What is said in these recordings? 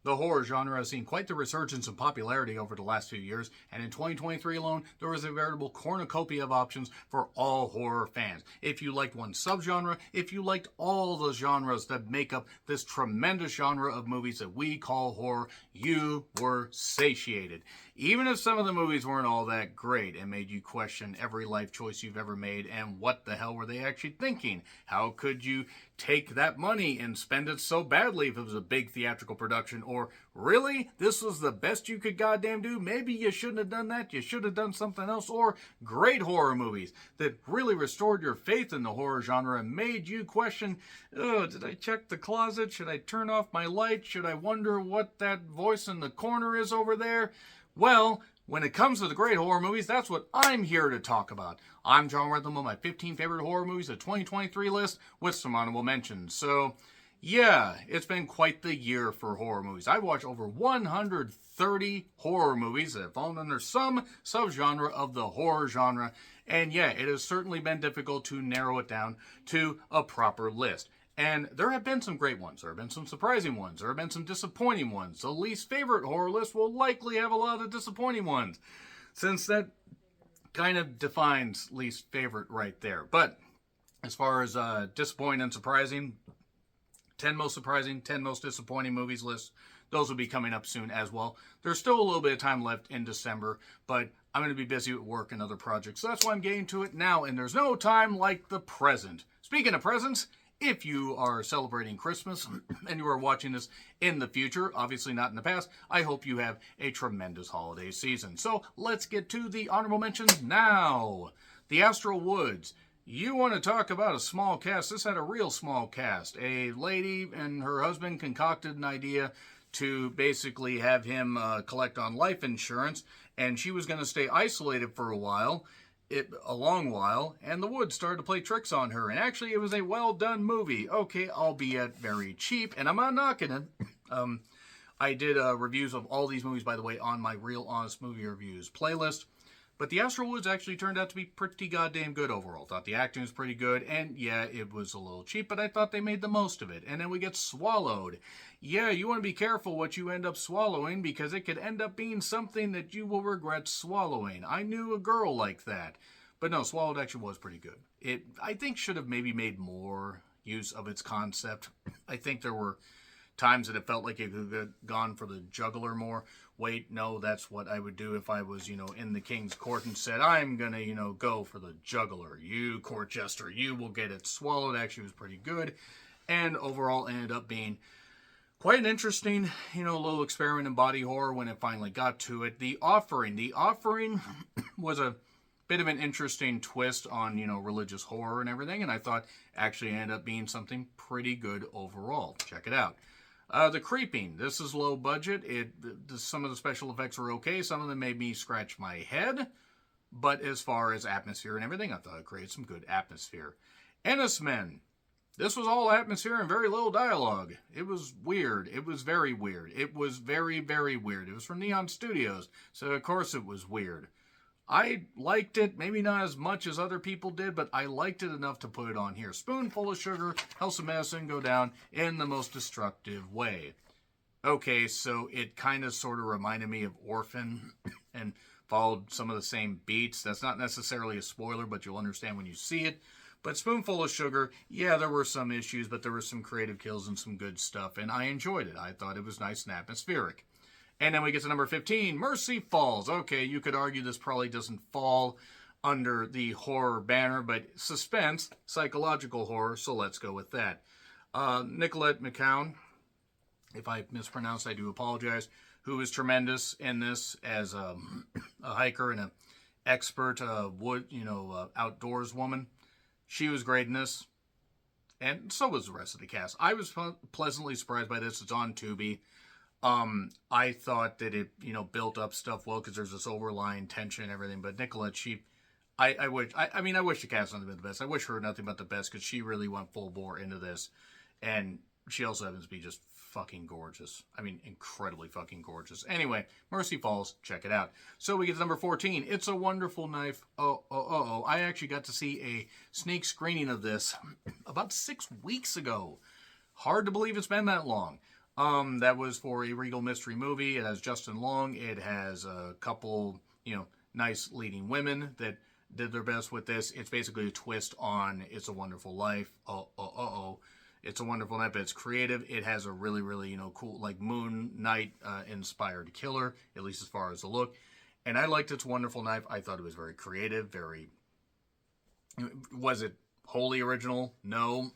The horror genre has seen quite the resurgence in popularity over the last few years, and in 2023 alone, there was a veritable cornucopia of options for all horror fans. If you liked one subgenre, if you liked all the genres that make up this tremendous genre of movies that we call horror, you were satiated. Even if some of the movies weren't all that great and made you question every life choice you've ever made and what the hell were they actually thinking? How could you take that money and spend it so badly if it was a big theatrical production? Or really, this was the best you could goddamn do? Maybe you shouldn't have done that. You should have done something else. Or great horror movies that really restored your faith in the horror genre and made you question, oh, did I check the closet? Should I turn off my light? Should I wonder what that voice in the corner is over there? Well, when it comes to the great horror movies, that's what I'm here to talk about. I'm John Rentham with my 15 favorite horror movies of 2023 list with some honorable mentions. So, yeah, it's been quite the year for horror movies. I've watched over 130 horror movies that have fallen under some subgenre of the horror genre. And yeah, it has certainly been difficult to narrow it down to a proper list. And there have been some great ones. There have been some surprising ones. There have been some disappointing ones. The least favorite horror list will likely have a lot of disappointing ones, since that kind of defines least favorite right there. But as far as disappointing and surprising, 10 most surprising, 10 most disappointing movies list, those will be coming up soon as well. There's still a little bit of time left in December, but I'm going to be busy with work and other projects. So that's why I'm getting to it now, and there's no time like the present. Speaking of presents, if you are celebrating Christmas and you are watching this in the future, obviously not in the past, I hope you have a tremendous holiday season. So let's get to the honorable mentions now. The Astral Woods. You want to talk about a small cast? This had a real small cast. A lady and her husband concocted an idea to basically have him collect on life insurance, and she was going to stay isolated for a long while, and the woods started to play tricks on her. And actually, it was a well-done movie. Okay, albeit very cheap, and I'm not knocking it. I did reviews of all these movies, by the way, on my Real Honest Movie Reviews playlist. But The Astral Woods actually turned out to be pretty goddamn good overall. Thought the acting was pretty good, and yeah, it was a little cheap, but I thought they made the most of it. And then we get Swallowed. Yeah, you want to be careful what you end up swallowing, because it could end up being something that you will regret swallowing. I knew a girl like that. But no, Swallowed actually was pretty good. It, I think, should have maybe made more use of its concept. I think there were times that it felt like it could have gone for the juggler more. Wait, no, that's what I would do if I was, in the king's court and said, I'm going to, go for the juggler. You, court jester, you will get it. Swallowed actually was pretty good, and overall ended up being quite an interesting, little experiment in body horror when it finally got to it. The Offering. The Offering was a bit of an interesting twist on, religious horror and everything, and I thought actually ended up being something pretty good overall. Check it out. The Creeping. This is low budget. Some of the special effects were okay. Some of them made me scratch my head. But as far as atmosphere and everything, I thought it created some good atmosphere. Ennis Men. This was all atmosphere and very little dialogue. It was weird. It was very weird. It was very, very weird. It was from Neon Studios, so of course it was weird. I liked it, maybe not as much as other people did, but I liked it enough to put it on here. Spoonful of Sugar helps the medicine go down in the most destructive way. Okay, so it kind of sort of reminded me of Orphan and followed some of the same beats. That's not necessarily a spoiler, but you'll understand when you see it. But Spoonful of Sugar, yeah, there were some issues, but there were some creative kills and some good stuff, and I enjoyed it. I thought it was nice and atmospheric. And then we get to number 15, Mercy Falls. Okay, you could argue this probably doesn't fall under the horror banner, but suspense, psychological horror, so let's go with that. Nicolette McCown, if I mispronounced, I do apologize, who is tremendous in this as a hiker and an expert outdoors woman. She was great in this, and so was the rest of the cast. I was pleasantly surprised by this. It's on Tubi. I thought that it, built up stuff well because there's this overlying tension and everything. But Nicolette, I wish the cast would have been the best. I wish her nothing but the best because she really went full bore into this. And she also happens to be just fucking gorgeous. I mean, incredibly fucking gorgeous. Anyway, Mercy Falls, check it out. So we get to number 14, It's a Wonderful Knife. I actually got to see a sneak screening of this about 6 weeks ago. Hard to believe it's been that long. That was for a Regal Mystery movie. It has Justin Long. It has a couple, nice leading women that did their best with this. It's basically a twist on It's a Wonderful Life. It's a Wonderful Life, but it's creative. It has a really, really, cool, like Moon Knight inspired killer, at least as far as the look. And I liked It's a Wonderful Knife. I thought it was very creative, was it wholly original? No.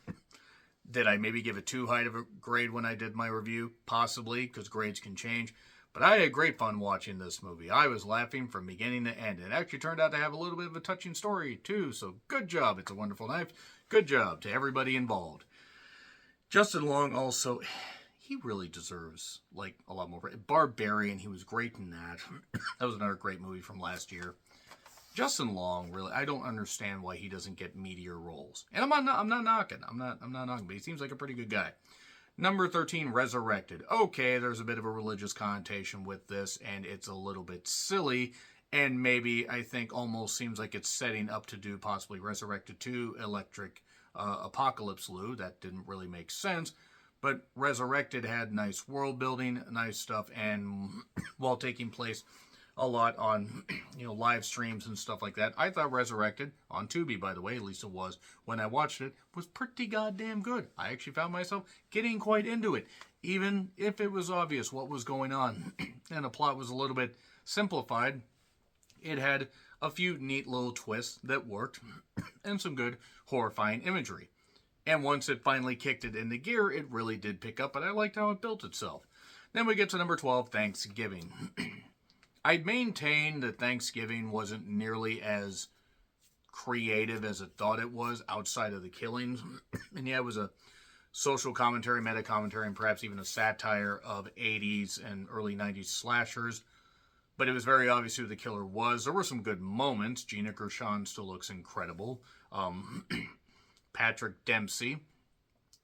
Did I maybe give it too high of a grade when I did my review? Possibly, because grades can change. But I had great fun watching this movie. I was laughing from beginning to end. It actually turned out to have a little bit of a touching story, too. So good job, It's a Wonderful Knife. Good job to everybody involved. Justin Long also, he really deserves, a lot more. Barbarian, he was great in that. That was another great movie from last year. Justin Long, really, I don't understand why he doesn't get meatier roles. And I'm not knocking, but he seems like a pretty good guy. Number 13, Resurrected. Okay, there's a bit of a religious connotation with this, and it's a little bit silly, and maybe, I think, almost seems like it's setting up to do possibly Resurrected 2, Electric Apocalypse Lou. That didn't really make sense, but Resurrected had nice world building, nice stuff, and while taking place a lot on, live streams and stuff like that. I thought Resurrected, on Tubi, by the way, at least it was, when I watched it, was pretty goddamn good. I actually found myself getting quite into it, even if it was obvious what was going on, and the plot was a little bit simplified. It had a few neat little twists that worked, and some good horrifying imagery. And once it finally kicked it into gear, it really did pick up, and I liked how it built itself. Then we get to number 12, Thanksgiving. I'd maintain that Thanksgiving wasn't nearly as creative as it thought it was outside of the killings. And yeah, it was a social commentary, meta commentary, and perhaps even a satire of 80s and early 90s slashers. But it was very obvious who the killer was. There were some good moments. Gina Gershon still looks incredible. Patrick Dempsey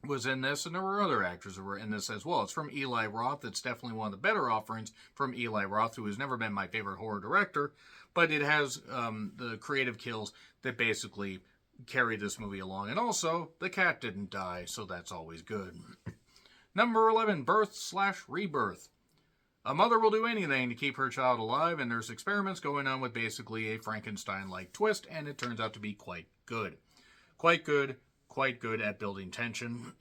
was in this, and there were other actors that were in this as well. It's from Eli Roth. It's definitely one of the better offerings from Eli Roth, who has never been my favorite horror director, but it has the creative kills that basically carry this movie along. And also, the cat didn't die, so that's always good. Number 11, Birth/Rebirth. A mother will do anything to keep her child alive, and there's experiments going on with basically a Frankenstein-like twist, and it turns out to be quite good. Quite good at building tension.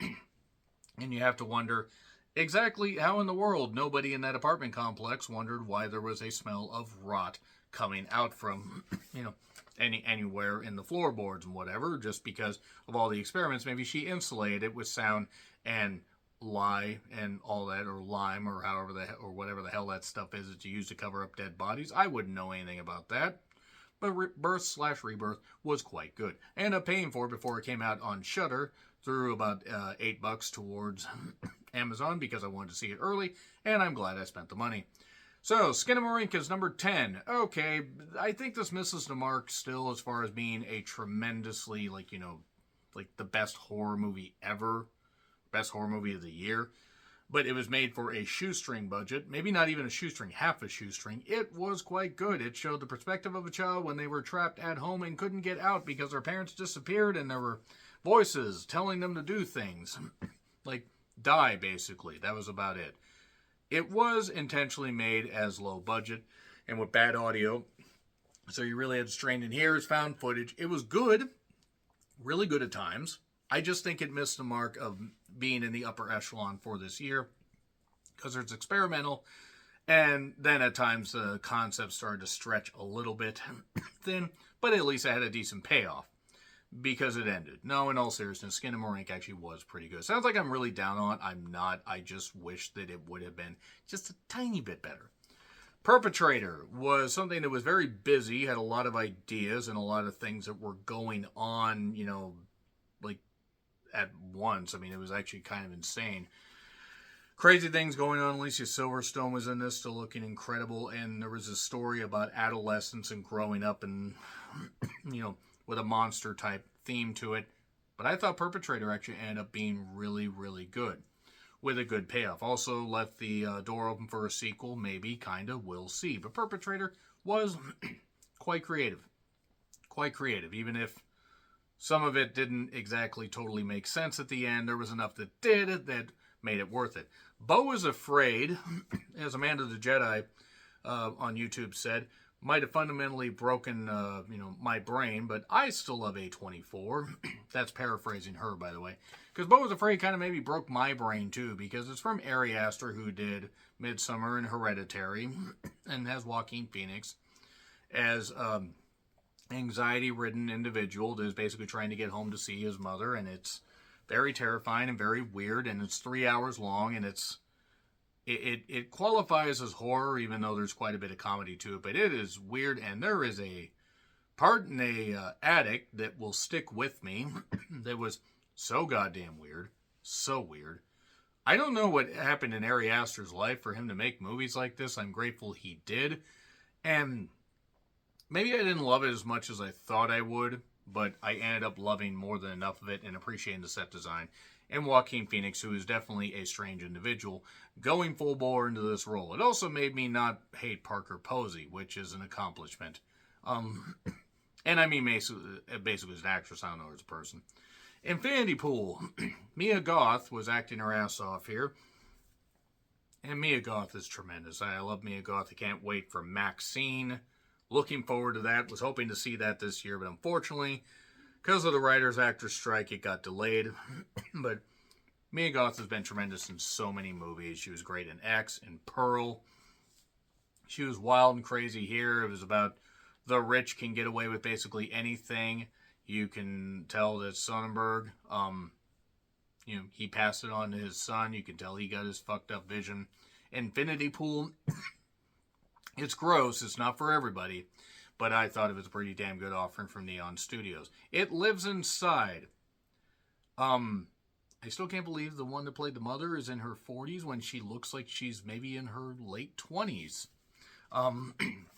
And you have to wonder exactly how in the world nobody in that apartment complex wondered why there was a smell of rot coming out from, anywhere in the floorboards and whatever, just because of all the experiments. Maybe she insulated it with sound and lye and all that, or lime, or or whatever the hell that stuff is that you use to cover up dead bodies. I wouldn't know anything about that. But Birth/Rebirth was quite good. I ended up paying for it before it came out on Shudder, threw about $8 towards Amazon because I wanted to see it early, and I'm glad I spent the money. So, Skinamarink is number 10. Okay, I think this misses the mark still as far as being a tremendously, the best horror movie ever, best horror movie of the year. But it was made for a shoestring budget. Maybe not even a shoestring, half a shoestring. It was quite good. It showed the perspective of a child when they were trapped at home and couldn't get out because their parents disappeared and there were voices telling them to do things. Die, basically. That was about it. It was intentionally made as low budget and with bad audio. So you really had to strain in here. It's found footage. It was good. Really good at times. I just think it missed the mark of being in the upper echelon for this year because it's experimental, and then at times the concept started to stretch a little bit thin, but at least it had a decent payoff because it ended. No, in all seriousness, Skinamarink actually was pretty good. Sounds like I'm really down on it. I'm not. I just wish that it would have been just a tiny bit better. Perpetrator was something that was very busy, had a lot of ideas and a lot of things that were going on, at once. I mean, it was actually kind of insane. Crazy things going on. Alicia Silverstone was in this, still looking incredible. And there was a story about adolescence and growing up and, with a monster type theme to it. But I thought Perpetrator actually ended up being really, really good with a good payoff. Also left the door open for a sequel, maybe, kind of, we'll see. But Perpetrator was quite creative. Quite creative, even if some of it didn't exactly totally make sense at the end. There was enough that did that made it worth it. Beau is Afraid, as Amanda the Jedi on YouTube said, might have fundamentally broken, my brain, but I still love A24. That's paraphrasing her, by the way. Because Beau is Afraid kind of maybe broke my brain, too, because it's from Ari Aster, who did Midsummer and Hereditary, and has Joaquin Phoenix as anxiety-ridden individual that is basically trying to get home to see his mother, and it's very terrifying and very weird, and it's 3 hours long, and it qualifies as horror, even though there's quite a bit of comedy to it, but it is weird, and there is a part in a attic that will stick with me that was so goddamn weird. So weird. I don't know what happened in Ari Aster's life for him to make movies like this. I'm grateful he did. And maybe I didn't love it as much as I thought I would, but I ended up loving more than enough of it and appreciating the set design. And Joaquin Phoenix, who is definitely a strange individual, going full bore into this role. It also made me not hate Parker Posey, which is an accomplishment. And I mean basically as an actress, I don't know her as a person. Infinity Pool. Mia Goth was acting her ass off here. And Mia Goth is tremendous. I love Mia Goth. I can't wait for Maxine. Looking forward to that. Was hoping to see that this year, but unfortunately, because of the writers-actors strike, it got delayed. But Mia Goth has been tremendous in so many movies. She was great in X, in Pearl. She was wild and crazy here. It was about the rich can get away with basically anything. You can tell that Sonnenberg, he passed it on to his son. You can tell he got his fucked up vision. Infinity Pool, it's gross. It's not for everybody. But I thought it was a pretty damn good offering from Neon Studios. It Lives Inside. I still can't believe the one that played the mother is in her 40s when she looks like she's maybe in her late 20s.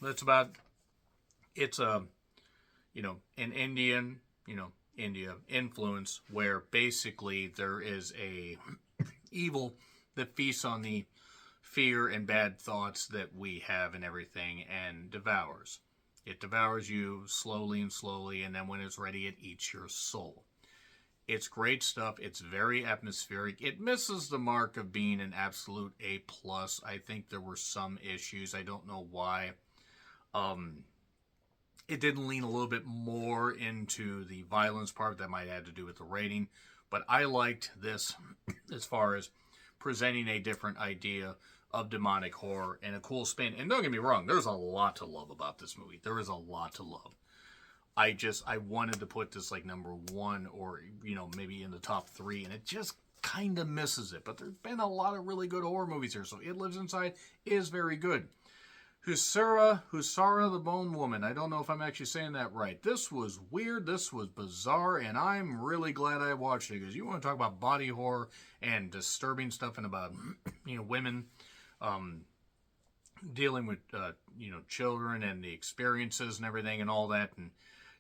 That's about, it's an Indian, India influence where basically there is a evil that feasts on the fear and bad thoughts that we have and everything and devours. It devours you slowly, and then when it's ready, it eats your soul. It's great stuff. It's very atmospheric. It misses the mark of being an absolute A+. I think there were some issues. I don't know why. It did lean a little bit more into the violence part. That might have to do with the rating. But I liked this as far as presenting a different idea of demonic horror and a cool spin. And don't get me wrong, there's a lot to love about this movie. There is a lot to love. I wanted to put this like number one or, maybe in the top 3, and it just kind of misses it. But there's been a lot of really good horror movies here, so It Lives Inside is very good. Husara the Bone Woman. I don't know if I'm actually saying that right. This was weird, this was bizarre, and I'm really glad I watched it, because you want to talk about body horror and disturbing stuff and about, women dealing with, children and the experiences and everything and all that, and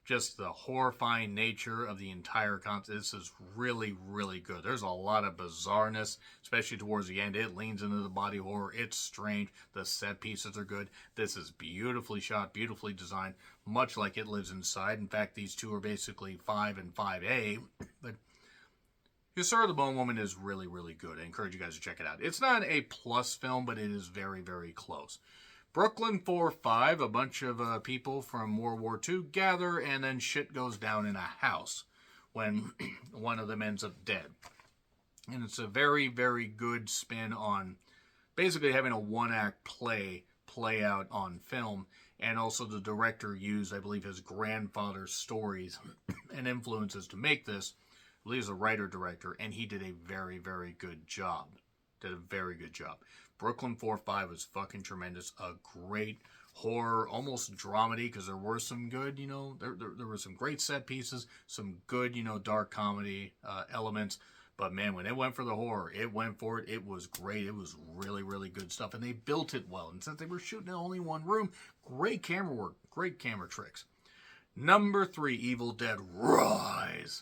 just the horrifying nature of the entire concept. This is really, really good. There's a lot of bizarreness, especially towards the end. It leans into the body horror. It's strange. The set pieces are good. This is beautifully shot, beautifully designed, much like It Lives Inside. In fact, these two are basically 5 and 5A, but Husara the Bone Woman is really, really good. I encourage you guys to check it out. It's not an A+ film, but it is very, very close. Brooklyn 4-5, a bunch of people from World War II gather, and then shit goes down in a house when one of them ends up dead. And it's a very, very good spin on basically having a one-act play out on film. And also the director used, I believe, his grandfather's stories and influences to make this. I believe he's a writer-director, and he did a very, very good job. Brooklyn 4-5 was fucking tremendous. A great horror, almost dramedy, because there were some good, there were some great set pieces, some good, dark comedy elements. But man, when it went for the horror, it went for it. It was great. It was really, really good stuff. And they built it well. And since they were shooting in only one room, great camera work, great camera tricks. Number 3, Evil Dead Rise.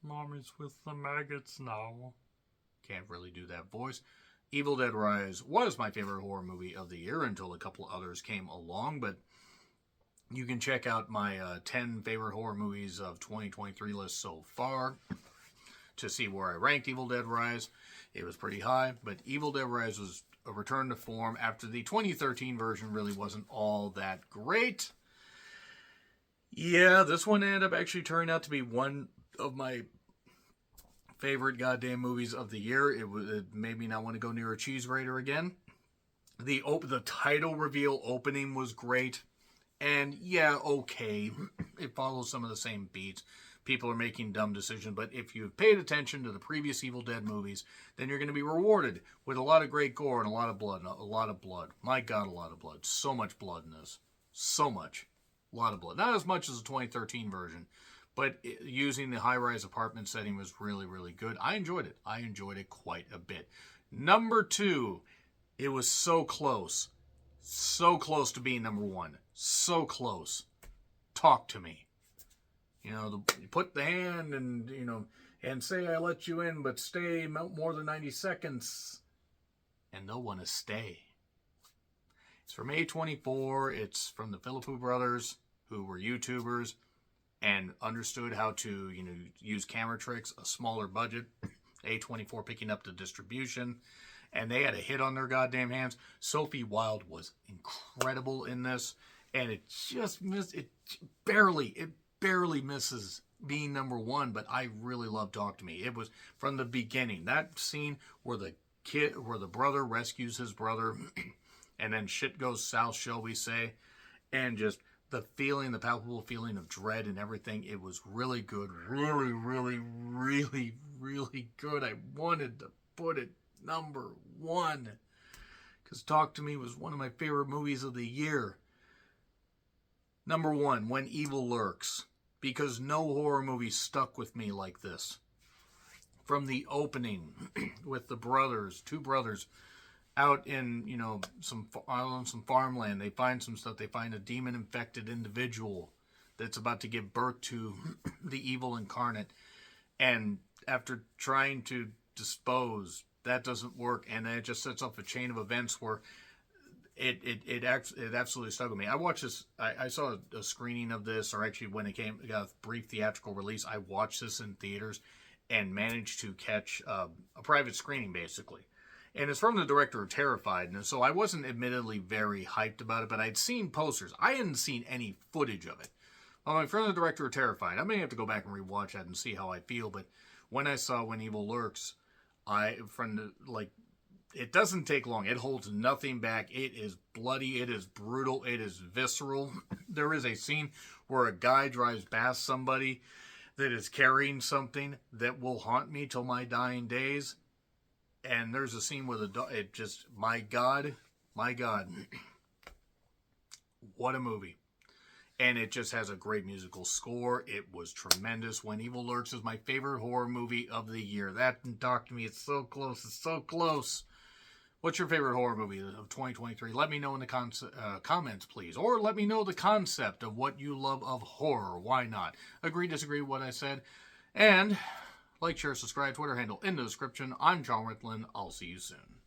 Mommy's with the maggots now. Can't really do that voice. Evil Dead Rise was my favorite horror movie of the year until a couple others came along, but you can check out my 10 favorite horror movies of 2023 list so far to see where I ranked Evil Dead Rise. It was pretty high, but Evil Dead Rise was a return to form after the 2013 version really wasn't all that great. Yeah, this one ended up actually turning out to be one of my favorite goddamn movies of the year. It made me not want to go near a cheese grater again. The title reveal opening was great. And yeah, okay, it follows some of the same beats. People are making dumb decisions, but if you've paid attention to the previous Evil Dead movies, then you're going to be rewarded with a lot of great gore and a lot of blood. A lot of blood. My God, a lot of blood. So much blood in this. So much. A lot of blood. Not as much as the 2013 version, but using the high-rise apartment setting was really, really good. I enjoyed it. I enjoyed it quite a bit. Number 2, it was so close. So close to being number 1. So close. Talk to Me. You know, put the hand and, you know, and say I let you in, but stay more than 90 seconds. And they'll want to stay. It's from A24. It's from the Philippou brothers, who were YouTubers and understood how to, you know, use camera tricks, a smaller budget. A24 picking up the distribution. And they had a hit on their goddamn hands. Sophie Wilde was incredible in this. And it just missed, it barely misses being number 1, but I really love Talk to Me. It was from the beginning. That scene where the brother rescues his brother and then shit goes south, shall we say, and just the feeling, the palpable feeling of dread and everything, it was really good. Really, really, really, really good. I wanted to put it number 1 because Talk to Me was one of my favorite movies of the year. Number 1, When Evil Lurks, because no horror movie stuck with me like this. From the opening with the brothers, 2 brothers out in, you know, some farmland. They find some stuff. They find a demon-infected individual that's about to give birth to the evil incarnate. And after trying to dispose, that doesn't work. And then it just sets off a chain of events where it absolutely stuck with me. I watched this. I saw a screening of this, or actually when it got a brief theatrical release, I watched this in theaters and managed to catch a private screening, basically. And it's from the director of Terrified, and so I wasn't admittedly very hyped about it, but I'd seen posters. I hadn't seen any footage of it. Well, from the director of Terrified, I may have to go back and rewatch that and see how I feel, but when I saw When Evil Lurks, it doesn't take long. It holds nothing back. It is bloody. It is brutal. It is visceral. There is a scene where a guy drives past somebody that is carrying something that will haunt me till my dying days. And there's a scene where my God, what a movie. And it just has a great musical score. It was tremendous. When Evil Lurks is my favorite horror movie of the year. That and Talk to Me, it's so close. It's so close. What's your favorite horror movie of 2023? Let me know in the comments, please. Or let me know the concept of what you love of horror. Why not? Agree, disagree with what I said. And like, share, subscribe, Twitter handle in the description. I'm John Ritlin. I'll see you soon.